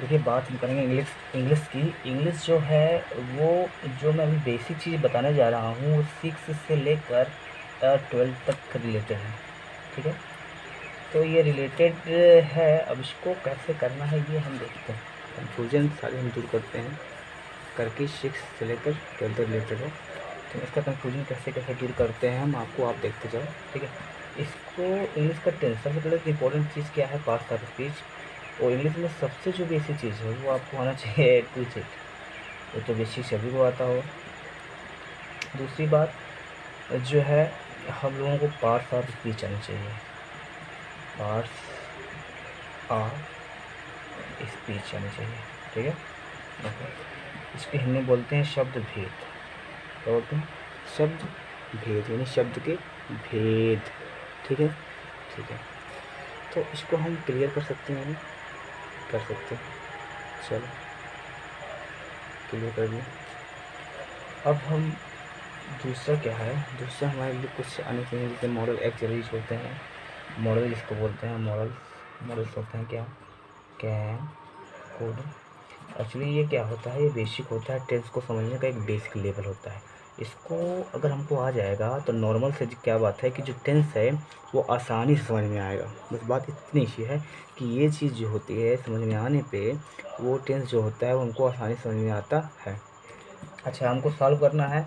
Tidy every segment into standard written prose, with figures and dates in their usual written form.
देखिए बात हम करेंगे इंग्लिश की। इंग्लिश जो है वो, जो मैं अभी बेसिक चीज़ बताने जा रहा हूँ, वो 6 से लेकर 12 तक रिलेटेड है। ठीक है, तो ये रिलेटेड है। अब इसको कैसे करना है ये हम देखते हैं। कन्फ्यूजन सारे हम दूर करते हैं करके 6 से लेकर 12 तक रिलेटेड है। तो इसका कन्फ्यूजन कैसे कैसे दूर करते हैं हम, आपको आप देखते जाओ। ठीक है, इसको इंग्लिश का टेंस, सबसे पहले इंपॉर्टेंट चीज़ क्या है, पास्ट ऑफ स्पीच। और इंग्लिश में सबसे जो बेसिक चीज़ है वो आपको आना चाहिए टू चेक, वो तो बेसिक सभी को आता हो। दूसरी बात जो है, हम लोगों को पार्ट्स ऑफ स्पीच आनी चाहिए। पार्ट्स ऑफ स्पीच आनी चाहिए। ठीक है, ओके। इसके हिंदी बोलते हैं शब्द भेद। क्या बोलते हैं? शब्द भेद, यानी शब्द के भेद। ठीक है, ठीक है। तो इसको हम क्लियर कर सकते हैं, कर सकते हैं। चलो क्लियर कर दिया। अब हम दूसरा क्या है, दूसरा हमारे लिए कुछ आने चाहिए, जैसे मॉडल एक्चुअलीज होते हैं। मॉडल जिसको बोलते हैं, मॉडल्स होते हैं क्या, कैन, कोड। एक्चुअली ये क्या होता है, ये बेसिक होता है, टेंस को समझने का एक बेसिक लेवल होता है। इसको अगर हमको आ जाएगा तो नॉर्मल से क्या बात है कि जो टेंस है वो आसानी से समझ में आएगा। बस बात इतनी सी है कि ये चीज़ जो होती है समझ में आने पे, वो टेंस जो होता है वो हमको आसानी से समझ में आता है। अच्छा, हमको सॉल्व करना है।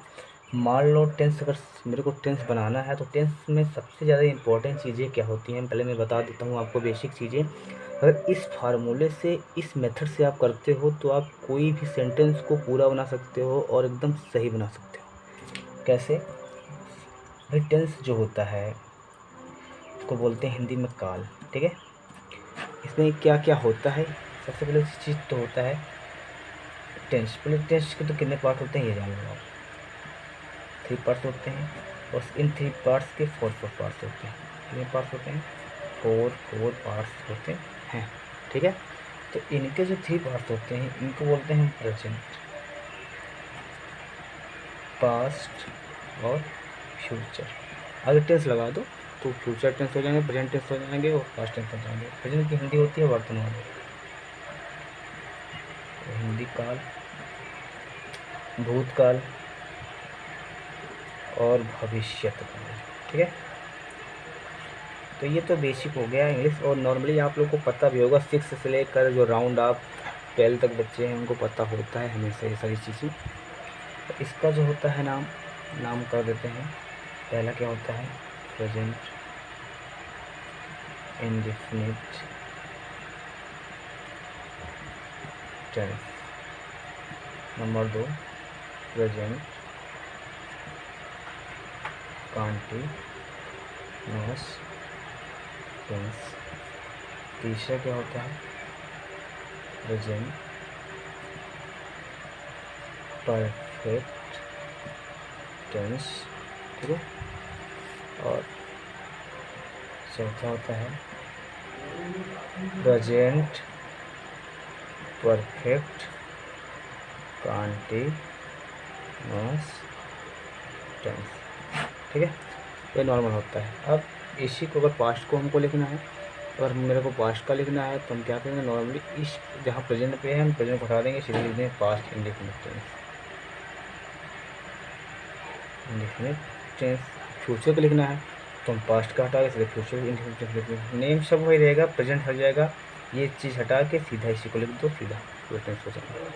मान लो टेंस, अगर मेरे को टेंस बनाना है तो टेंस में सबसे ज़्यादा इंपॉर्टेंट चीज़ें क्या होती हैं, पहले मैं बता देता हूँ आपको बेसिक चीज़ें। अगर इस फार्मूले से, इस मेथड से आप करते हो तो आप कोई भी सेंटेंस को पूरा बना सकते हो और एकदम सही बना सकते हो। कैसे भाई, टेंस जो होता है इसको बोलते हैं हिंदी में काल। ठीक है, इसमें क्या क्या होता है, सबसे पहले चीज़ तो होता है टेंस। पहले टेंस के तो कितने पार्ट होते हैं ये जान लो आप। 3 पार्ट्स होते हैं, और इन 3 पार्ट्स के 4 पार्ट्स होते हैं। कितने पार्ट्स होते हैं? 4 पार्ट्स होते हैं। ठीक है, तो इनके जो 3 पार्ट्स होते हैं इनको बोलते हैं प्रेजेंट, पास्ट और फ्यूचर। अगर टेंस लगा दो तो फ्यूचर टेंस हो जाएंगे, प्रेजेंट टेंस हो जाएंगे और पास्ट टेंस हो जाएंगे। प्रेजेंट की हिंदी होती है वर्तमान, तो हिंदी काल, भूतकाल और भविष्यत काल। ठीक है, तो ये तो बेसिक हो गया इंग्लिश। और नॉर्मली आप लोग को पता भी होगा, 6 से लेकर जो राउंड आप 12 तक बच्चे हैं उनको पता होता है हमेशा ये सारी चीज़ें। तो इसका जो होता है नाम कर देते हैं। पहला क्या होता है? Present indefinite tense. Number 2 present continuous tense. तीसरा क्या होता है? Present perfect tense. ठीक है, और चौथा होता है प्रेजेंट परफेक्ट कॉन्टिन्यूअस टेंस। ठीक है, ये नॉर्मल होता है। अब इसी को अगर पास्ट को हमको लिखना है, अगर मेरे को पास्ट का लिखना है तो हम क्या करेंगे, नॉर्मली इस जहाँ प्रेजेंट पे है हम प्रेजेंट को हटा देंगे, सीधे लिख देंगे past indefinite tense. Indefinite tense. Future को लिखना है तो हम पास्ट का हटा के सीधे फ्यूचर इंडेफिनिट टेंस लिख देंगे। नेम सब वही रहेगा, प्रेजेंट हट जाएगा, ये चीज़ हटा के सीधा इसी को लिख दो, सीधा फ्यूचर टेंस हो जाएगा।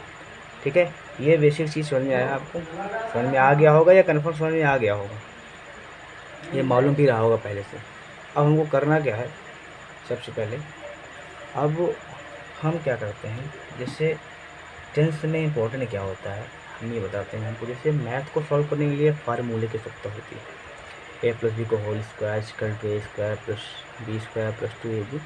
ठीक है, ये बेसिक चीज़ समझ में आया आपको? समझ में आ गया होगा या कन्फर्म समझ में आ गया होगा? ये मालूम भी रहा होगा पहले से। अब हमको करना क्या है, सबसे पहले अब हम क्या करते हैं, जैसे टेंस में इम्पोर्टेंट क्या होता है हम ये बताते हैं हमको। जैसे मैथ को सॉल्व करने के लिए फार्मूले की आवश्यकता होती है, a+b को whole square equal to a square plus b square plus 2ab।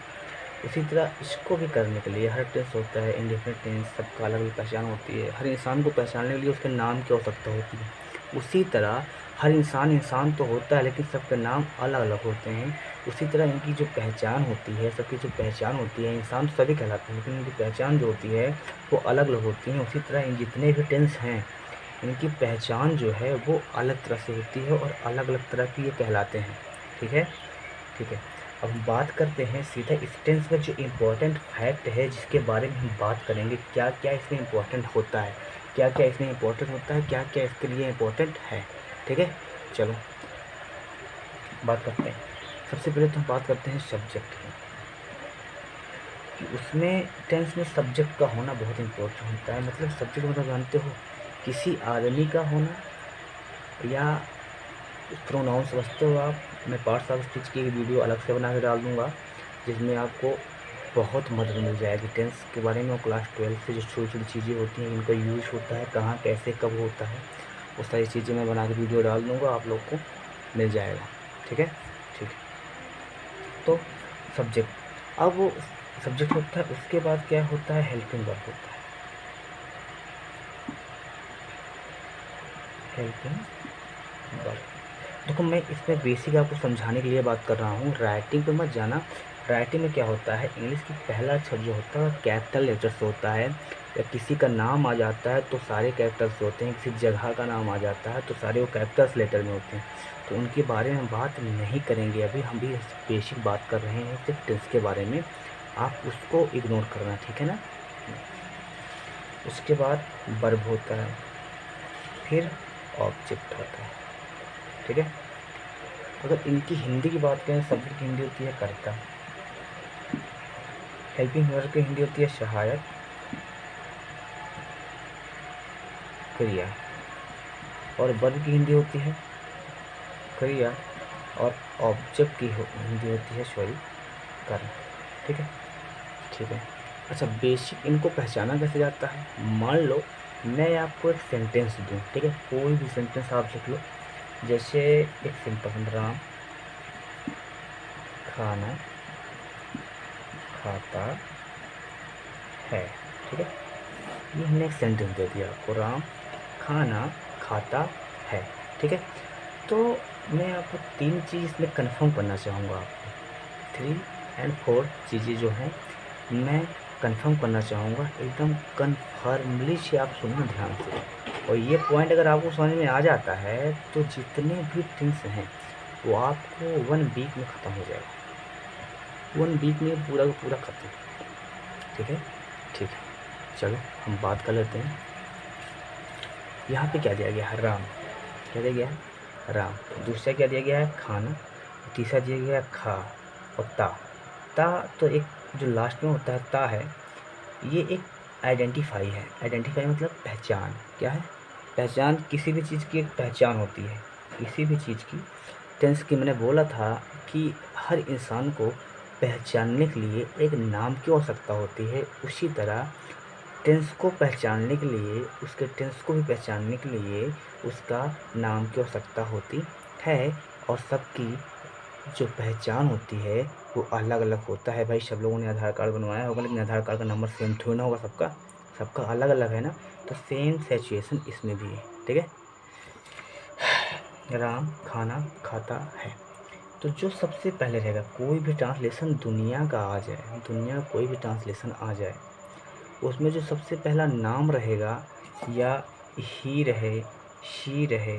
उसी तरह इसको भी करने के लिए हर टेंस होता है, इंडेफिनिट टेंस, सबका अलग अलग पहचान होती है। हर इंसान को पहचानने के लिए उसके नाम की आवश्यकता होती है। उसी तरह हर इंसान तो होता है लेकिन सबके नाम अलग अलग होते हैं। उसी तरह इनकी जो पहचान होती है, सबकी जो पहचान होती है, इंसान तो सभी कहलाते हैं लेकिन इनकी पहचान जो होती है वो अलग अलग होती हैं। उसी तरह इन जितने भी टेंस हैं इनकी पहचान जो है वो अलग तरह से होती है और अलग अलग तरह की ये कहलाते हैं। ठीक है, ठीक है। अब हम बात करते हैं सीधा इस टेंस में जो इम्पोर्टेंट फैक्ट है जिसके बारे में हम बात करेंगे, क्या क्या इसमें इम्पोर्टेंट होता है, क्या क्या इसमें इम्पोर्टेंट होता है, क्या क्या इसके लिए इम्पोर्टेंट है। ठीक है, चलो बात करते हैं। सबसे पहले तो हम बात करते हैं सब्जेक्ट की, कि उसमें टेंस में सब्जेक्ट का होना बहुत इम्पोर्टेंट होता है। मतलब सब्जेक्ट मतलब जानते हो, किसी आदमी का होना या प्रोनाउन समझते हो आप। मैं पार्ट ऑफ स्पीच की वीडियो अलग से बना के डाल दूँगा जिसमें आपको बहुत मदद मिल जाएगी टेंस के बारे में। और क्लास 12 से जो छोटी छोटी चीज़ें होती हैं, इनका यूज होता है कहाँ कैसे कब होता है, वो सारी चीज़ें मैं बना के वीडियो डाल दूँगा, आप लोग को मिल जाएगा। ठीक है, ठीक है। तो सब्जेक्ट, अब वो सब्जेक्ट होता है, उसके बाद क्या होता है, हेल्पिंग वर्ब होता है। हेल्पिंग वर्ब, देखो मैं इसमें बेसिक आपको समझाने के लिए बात कर रहा हूँ, राइटिंग पे मत जाना। राइटिंग में क्या होता है, इंग्लिश की पहला अक्षर जो होता है कैपिटल लेटर से होता है, या किसी का नाम आ जाता है तो सारे कैपिटल्स होते हैं, किसी जगह का नाम आ जाता है तो सारे वो कैपिटल्स लेटर में होते हैं। तो उनके बारे में बात नहीं करेंगे अभी, हम भी बेसिक बात कर रहे हैं सिर्फ टेंस के बारे में, आप उसको इग्नोर करना, ठीक है ना। उसके बाद वर्ब होता है, फिर ऑब्जेक्ट होता है। ठीक है, अगर इनकी हिंदी की बात करें, सब्जेक्ट की हिंदी होती है कर्ता, हेल्पिंग वर्ब की हिंदी होती है सहायक क्रिया, और वर्ब की हिंदी होती है क्रिया, और ऑब्जेक्ट की हिंदी होती है कर्म। ठीक है, ठीक है। अच्छा, बेसिक इनको पहचाना कैसे जाता है, मान लो मैं आपको एक सेंटेंस दूँ, ठीक है, कोई भी सेंटेंस आप लिख लो, जैसे एक सिंपल, राम खाना खाता है। ठीक है, ये हमने एक सेंटेंस दे दिया आपको, राम खाना खाता है। ठीक है, तो मैं आपको 3 चीज़ इसमें कंफर्म करना चाहूँगा, आपको 3 और 4 चीज़ें जो हैं मैं कंफर्म करना चाहूँगा, एकदम कन्फर्मली से आप सुनना ध्यान से। और ये पॉइंट अगर आपको समझ में आ जाता है तो जितने भी थिंग्स हैं वो आपको 1 वीक में ख़त्म हो जाएगा, 1 वीक में पूरा का पूरा ख़त्म। ठीक है, ठीक है, चलो हम बात कर लेते हैं। यहाँ पे क्या दिया गया है, राम, क्या दिया गया है, राम। दूसरा क्या दिया गया है, खाना। तीसरा दिया गया है खा, और ता तो एक जो लास्ट में होता है ता है, ये एक आइडेंटिफाई है। आइडेंटिफाई मतलब पहचान, क्या है, पहचान, किसी भी चीज़ की एक पहचान होती है, किसी भी चीज़ की। टेंस की मैंने बोला था कि हर इंसान को पहचानने के लिए एक नाम की आवश्यकता होती है, उसी तरह टेंस को पहचानने के लिए, उसके टेंस को भी पहचानने के लिए उसका नाम की आवश्यकता होती है। और सबकी जो पहचान होती है वो अलग अलग होता है। भाई सब लोगों ने आधार कार्ड बनवाया होगा, लेकिन आधार कार्ड का नंबर सेम थोड़ी ना होगा सबका, सबका अलग अलग है ना। तो सेम सिचुएशन इसमें भी है। ठीक है, राम खाना खाता है, तो जो सबसे पहले रहेगा, कोई भी ट्रांसलेशन दुनिया का आ जाए, दुनिया कोई भी ट्रांसलेशन आ जाए, उसमें जो सबसे पहला नाम रहेगा, या ही रहे, शी रहे,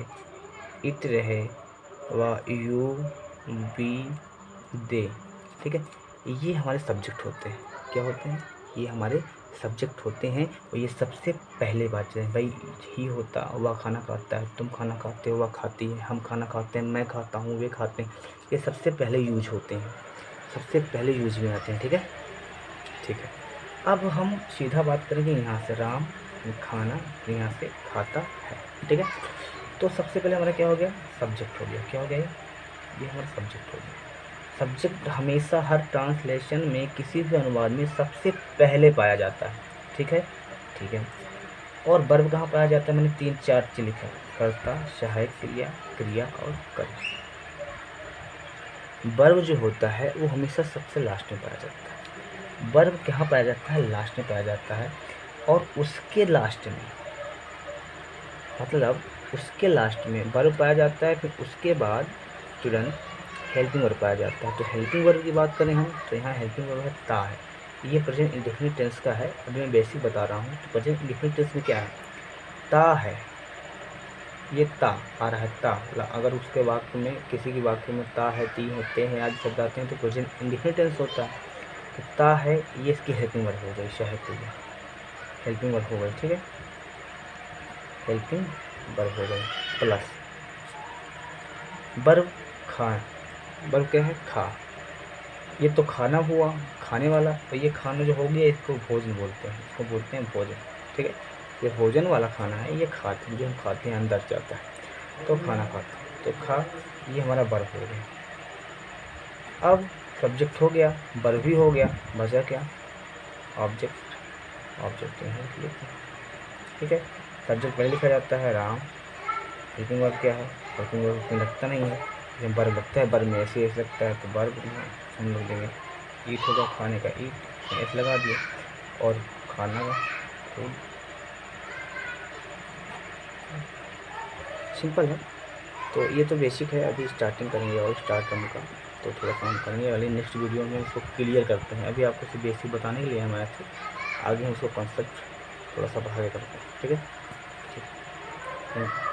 इट रहे, व यू, बी, दे, ठीक है, ये हमारे सब्जेक्ट होते हैं। क्या होते हैं, ये हमारे सब्जेक्ट होते हैं। और ये सबसे पहले बात है, भाई ही होता, वह खाना खाता है, तुम खाना खाते हो, वह खाती है, हम खाना खाते हैं, मैं खाता हूँ, वे खाते हैं, ये सबसे पहले यूज होते हैं, सबसे पहले यूज में आते हैं। ठीक है, ठीक है। अब हम सीधा बात करेंगे यहाँ से, राम खाना यहाँ से खाता है। ठीक है, तो सबसे पहले हमारा क्या हो गया, सब्जेक्ट हो गया। क्या हो गया, ये हमारा सब्जेक्ट हो गया। सब्जेक्ट हमेशा हर ट्रांसलेशन में, किसी भी अनुवाद में सबसे पहले पाया जाता है। ठीक है, ठीक है। और वर्ब कहाँ पाया जाता है, मैंने 3-4 चीज लिखा, कर्ता, सहायक क्रिया, क्रिया और कर्म। वर्ब जो होता है वो हमेशा सबसे लास्ट में पाया जाता है। वर्ब कहाँ पाया जाता है, लास्ट में पाया जाता है। और उसके लास्ट में, मतलब उसके लास्ट में वर्ब पाया जाता है, फिर उसके बाद तुरंत हेल्पिंग वर्ब पाया जाता है। तो हेल्पिंग वर्ब की बात करें हम, तो यहाँ हेल्पिंग वर्ब है ता है, ये प्रेजेंट इंडेफिनिट टेंस का है। अभी मैं बेसिक बता रहा हूँ। तो प्रेजेंट इंडेफिनिट टेंस में क्या है, ता है, ये ता आ रहा है, ता अगर उसके वाक्य में, किसी की वाक्य में ता है, ती है, ते हैं आदि शब्द आते हैं तो प्रेजेंट इंडिफिनिट टेंस होता है। तो ता है ये इसकी हेल्पिंग वर्ब हो गई, शायद हेल्पिंग वर्ब हो गई, ठीक है, हेल्पिंग वर्ब हो गई। प्लस वर्ब खा, वर्ब क्या है, खा, ये तो खाना हुआ, खाने वाला, तो ये खाना जो हो गया इसको भोजन बोलते हैं, इसको बोलते हैं भोजन, ठीक है, ये भोजन वाला खाना है, ये खाते, जो हम खाते हैं अंदर जाता है, तो खाना खाते हैं, तो खा ये हमारा वर्ब हो गया। अब सब्जेक्ट हो गया, वर्ब भी हो गया, बचा क्या, ऑब्जेक्ट, ऑब्जेक्ट यहाँ लिख लेते हैं, ठीक है। सब्जेक्ट पहले लिखा जाता है राम, हेल्पिंग वर्ब क्या है, हेल्पिंग वर्ब उसमें लगता नहीं है, जब वर्ब लगता है, वर्ब में ऐसे लगता है, तो वर्ब हम लोग देंगे ईट होगा, खाने का ईट, ऐसे लगा दिया, और खाना का फूड, सिंपल है। तो ये तो बेसिक है, अभी स्टार्टिंग करेंगे और स्टार्ट टर्म का, तो थोड़ा सा हम करेंगे, अगले नेक्स्ट वीडियो में इसको क्लियर करते हैं। अभी आपको सिर्फ बेसिक बताने के लिए हमारे थे, आगे हम उसको कॉन्सेप्ट थोड़ा सा बढ़ाके करते हैं, ठीक है, ठीक।